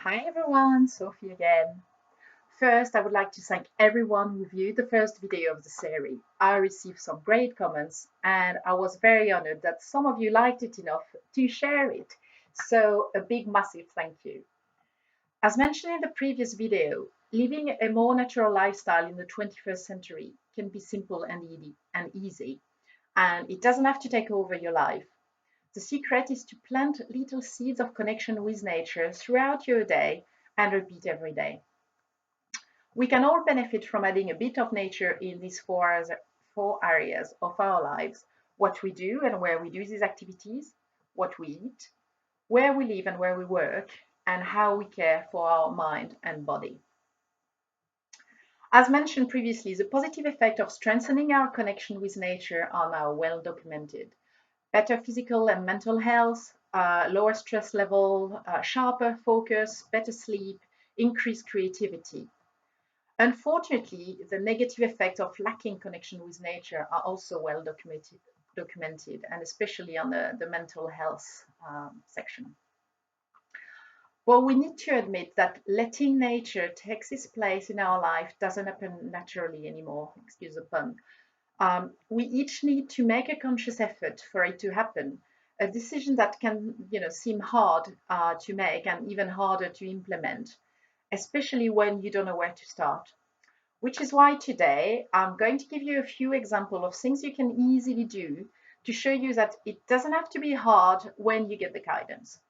Hi everyone, Sophie again. First, I would like to thank everyone who viewed the first video of the series. I received some great comments and I was very honored that some of you liked it enough to share it. So, a big massive thank you. As mentioned in the previous video, living a more natural lifestyle in the 21st century can be simple and easy, and it doesn't have to take over your life. The secret is to plant little seeds of connection with nature throughout your day and repeat every day. We can all benefit from adding a bit of nature in these four areas of our lives: what we do and where we do these activities, what we eat, where we live and where we work, and how we care for our mind and body. As mentioned previously, the positive effect of strengthening our connection with nature are now well documented. Better physical and mental health, lower stress level, sharper focus, better sleep, increased creativity. Unfortunately, the negative effects of lacking connection with nature are also well documented, and especially on the mental health section. Well, we need to admit that letting nature take its place in our life doesn't happen naturally anymore, excuse the pun. We each need to make a conscious effort for it to happen, a decision that can seem hard to make and even harder to implement, especially when you don't know where to start. Which is why today I'm going to give you a few examples of things you can easily do to show you that it doesn't have to be hard when you get the guidance.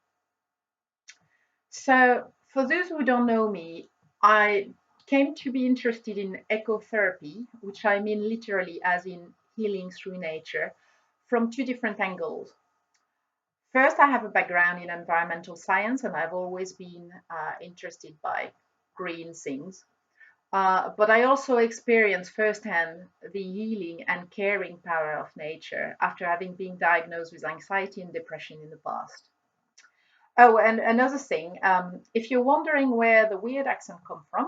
So, for those who don't know me, I came to be interested in ecotherapy, which I mean literally as in healing through nature, from two different angles. First, I have a background in environmental science and I've always been interested by green things. But I also experienced firsthand the healing and caring power of nature after having been diagnosed with anxiety and depression in the past. Oh, and another thing, if you're wondering where the weird accent come from,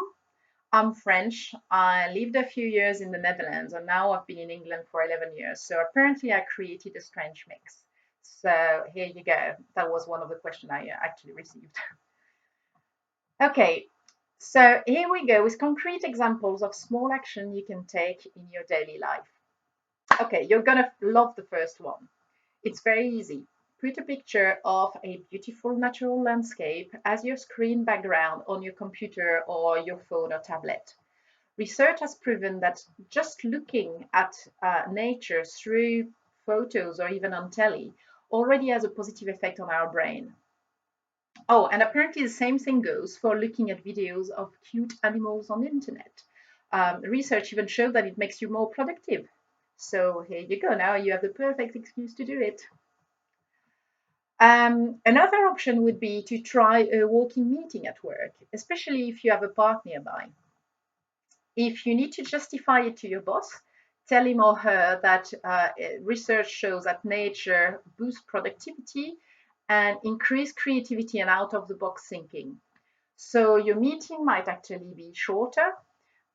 I'm French. I lived a few years in the Netherlands and now I've been in England for 11 years. So apparently I created a strange mix. So here you go. That was one of the questions I actually received. Okay, so here we go with concrete examples of small action you can take in your daily life. Okay, you're gonna love the first one. It's very easy. Put a picture of a beautiful natural landscape as your screen background on your computer or your phone or tablet. Research has proven that just looking at nature through photos or even on telly already has a positive effect on our brain. Oh, and apparently the same thing goes for looking at videos of cute animals on the internet. Research even showed that it makes you more productive. So here you go. Now you have the perfect excuse to do it. Another option would be to try a walking meeting at work, especially if you have a park nearby. If you need to justify it to your boss, tell him or her that research shows that nature boosts productivity and increase creativity and out of the box thinking. So your meeting might actually be shorter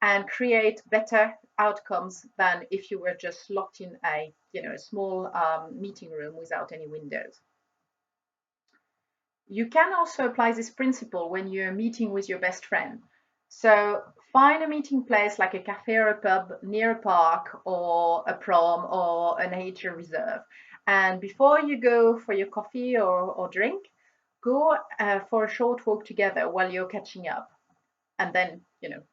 and create better outcomes than if you were just locked in a small meeting room without any windows. You can also apply this principle when you're meeting with your best friend. So find a meeting place like a cafe or a pub near a park or a prom or a nature reserve. And before you go for your coffee or drink, go for a short walk together while you're catching up. And then,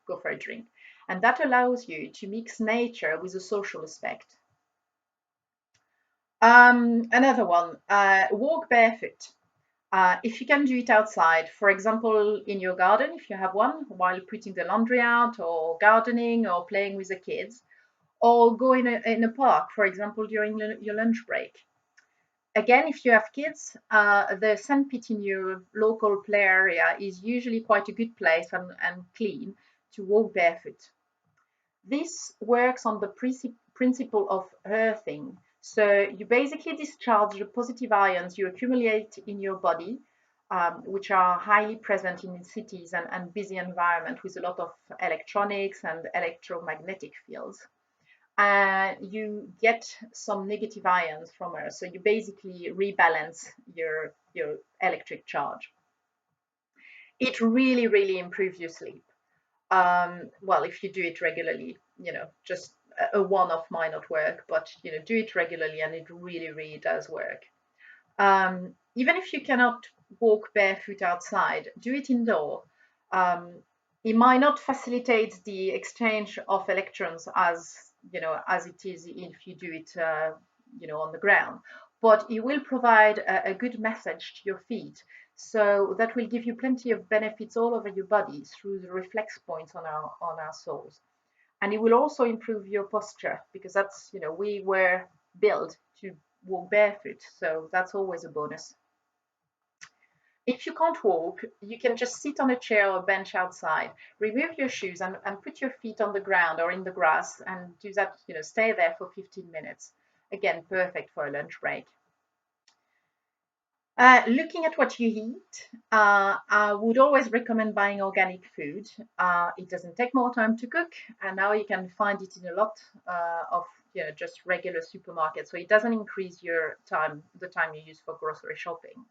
go for a drink. And that allows you to mix nature with a social aspect. Another one, walk barefoot. If you can do it outside, for example, in your garden, if you have one, while putting the laundry out, or gardening, or playing with the kids, or go in a park, for example, during your lunch break. Again, if you have kids, the sandpit in your local play area is usually quite a good place and clean to walk barefoot. This works on the principle of earthing. So you basically discharge the positive ions you accumulate in your body, which are highly present in cities and busy environment with a lot of electronics and electromagnetic fields. And you get some negative ions from Earth. So you basically rebalance your electric charge. It really, really improves your sleep. Well, if you do it regularly, just a one-off might not work, but do it regularly and it really, really does work. Even if you cannot walk barefoot outside, do it indoor. Um, it might not facilitate the exchange of electrons as it is if you do it on the ground, but it will provide a good massage to your feet. So that will give you plenty of benefits all over your body through the reflex points on our soles. And it will also improve your posture because we were built to walk barefoot, so that's always a bonus. If you can't walk, you can just sit on a chair or bench outside, remove your shoes and put your feet on the ground or in the grass and do that, stay there for 15 minutes. Again, perfect for a lunch break. Looking at what you eat, I would always recommend buying organic food. It doesn't take more time to cook, and now you can find it in a lot of just regular supermarkets. So it doesn't increase the time you use for grocery shopping.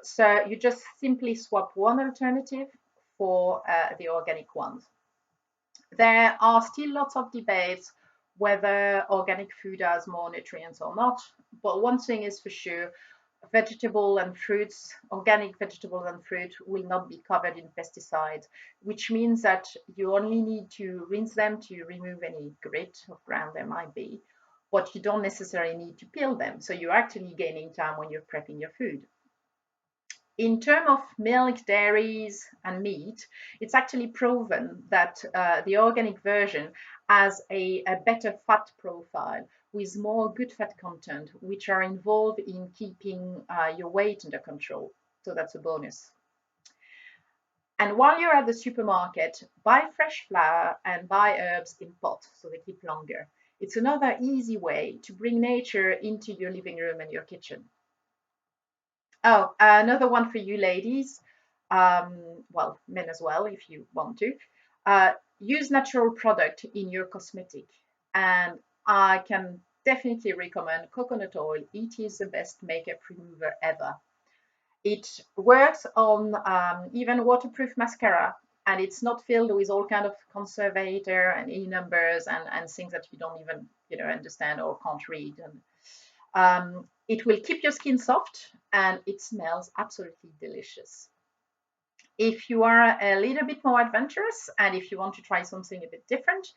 So you just simply swap one alternative for the organic ones. There are still lots of debates whether organic food has more nutrients or not, but one thing is for sure, organic vegetables and fruit will not be covered in pesticides, which means that you only need to rinse them to remove any grit of ground there might be, but you don't necessarily need to peel them. So you're actually gaining time when you're prepping your food. In terms of milk, dairies, and meat, it's actually proven that the organic version has a better fat profile with more good fat content, which are involved in keeping your weight under control. So that's a bonus. And while you're at the supermarket, buy fresh flour and buy herbs in pots so they keep longer. It's another easy way to bring nature into your living room and your kitchen. Oh, another one for you ladies, well, men as well, if you want to. Use natural product in your cosmetic. And I can definitely recommend coconut oil. It is the best makeup remover ever. It works on even waterproof mascara, and it's not filled with all kind of conservator and e numbers and things that you don't even understand or can't read. And it will keep your skin soft and it smells absolutely delicious. If you are a little bit more adventurous and if you want to try something a bit different,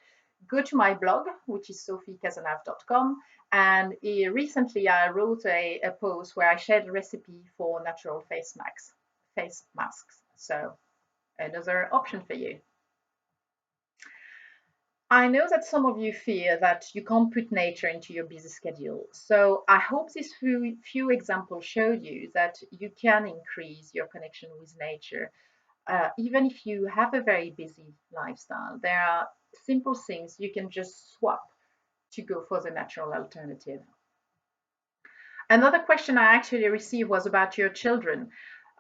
go to my blog, which is sophiekazanav.com. And recently I wrote a post where I shared a recipe for natural face masks. So another option for you. I know that some of you fear that you can't put nature into your busy schedule. So I hope these few examples showed you that you can increase your connection with nature. Even if you have a very busy lifestyle, there are simple things you can just swap to go for the natural alternative. Another question I actually received was about your children.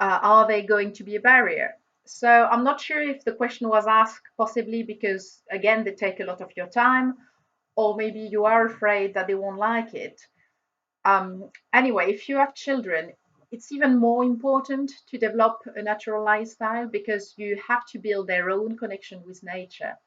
Are they going to be a barrier? So I'm not sure if the question was asked possibly because, again, they take a lot of your time, or maybe you are afraid that they won't like it. Anyway, if you have children, it's even more important to develop a natural lifestyle because you have to build their own connection with nature.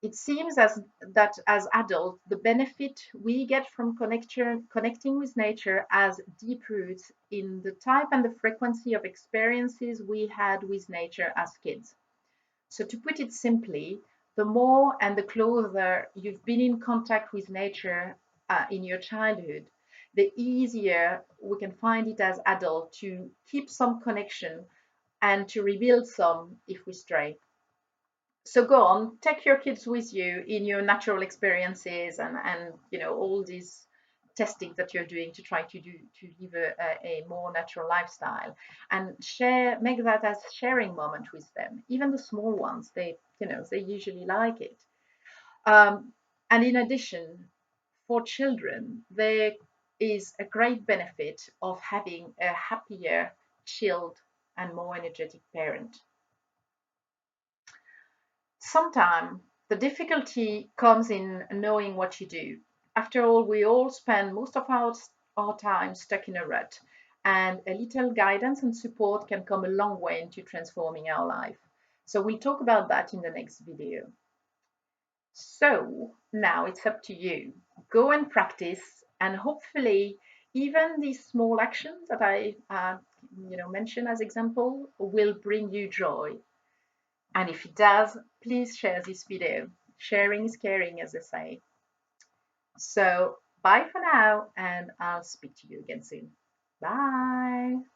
It seems that as adults, the benefit we get from connecting with nature has deep roots in the type and the frequency of experiences we had with nature as kids. So to put it simply, the more and the closer you've been in contact with nature in your childhood, the easier we can find it as adults to keep some connection and to rebuild some if we stray. So go on, take your kids with you in your natural experiences and all these testing that you're doing to try to live a more natural lifestyle and make that as sharing moment with them. Even the small ones, they usually like it. And in addition, for children, there is a great benefit of having a happier, chilled, and more energetic parent. Sometimes the difficulty comes in knowing what you do. After all, we all spend most of our time stuck in a rut. and a little guidance and support can come a long way into transforming our life. So we'll talk about that in the next video. So now it's up to you. Go and practice, and hopefully, even these small actions that I mentioned as example will bring you joy. And if it does, please share this video. Sharing is caring, as they say. So bye for now, and I'll speak to you again soon. Bye.